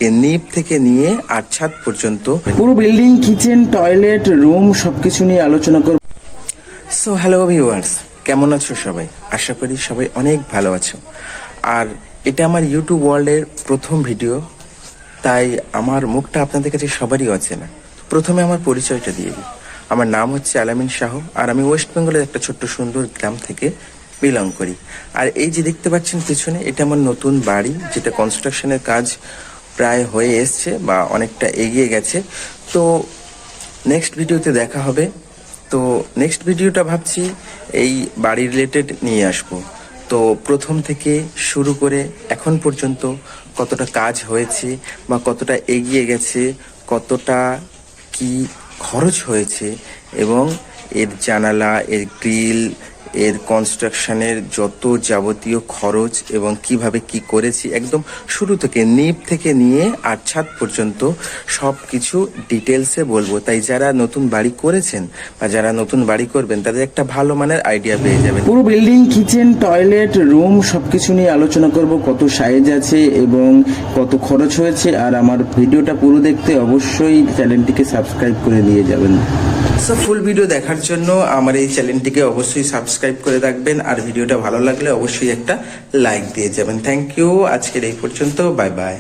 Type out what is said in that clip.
নিপ থেকে নিয়ে আর ছাদ পর্যন্ত পুরো বিল্ডিং, কিচেন, টয়লেট, রুম সবকিছু নিয়ে আলোচনা করব। সো হ্যালো ভিউয়ার্স, কেমন আছো সবাই? আশা করি সবাই অনেক ভালো আছো। আর এটা আমার ইউটিউব ওয়ার্ল্ডের প্রথম ভিডিও, তাই আমার মুখটা আপনাদের কাছে সবারই অচেনা। প্রথমে আমার পরিচয়টা দিয়ে দিই। আমার নাম হচ্ছে আলামিন শাহ, আর আমি ওয়েস্ট বেঙ্গলের একটা ছোট্ট সুন্দর গ্রাম থেকে বিলং করি। আর এই যে দেখতে পাচ্ছেন পিছনে, এটা আমার নতুন বাড়ি, যেটা কনস্ট্রাকশনের কাজ প্রায় হয়ে এসছে বা অনেকটা এগিয়ে গেছে। তো নেক্সট ভিডিওতে দেখা হবে। তো নেক্সট ভিডিওটা ভাবছি এই বাড়ি রিলেটেড নিয়ে আসব। তো প্রথম থেকে শুরু করে এখন পর্যন্ত কতটা কাজ হয়েছে বা কতটা এগিয়ে গেছে, কতটা কি খরচ হয়েছে, এবং এর জানালা, এর গ্রিল, এর কনস্ট্রাকশনের যত যাবতীয় খরচ এবং কিভাবে কি করেছি, একদম শুরু থেকে নিপ থেকে নিয়ে আর ছাদ পর্যন্ত সব কিছু ডিটেলসে বলবো। তাই যারা নতুন বাড়ি করেছেন বা যারা নতুন বাড়ি করবেন, তাদের একটা ভালো মানের আইডিয়া পেয়ে যাবেন। পুরো বিল্ডিং, কিচেন, টয়লেট, রুম সবকিছু নিয়ে আলোচনা করব, কত সাইজ আছে এবং কত খরচ হয়েছে। আর আমার ভিডিওটা পুরো দেখতে অবশ্যই চ্যানেলটিকে সাবস্ক্রাইব করে দিয়ে যাবেন। সো ফুল ভিডিও দেখার জন্য আমার এই চ্যানেলটিকে অবশ্যই সাবস্ক্রাইব করে রাখবেন, আর ভিডিওটা ভালো লাগলে অবশ্যই একটা লাইক দিয়ে যাবেন। Thank you. আজকের এই পর্যন্ত, বাই বাই।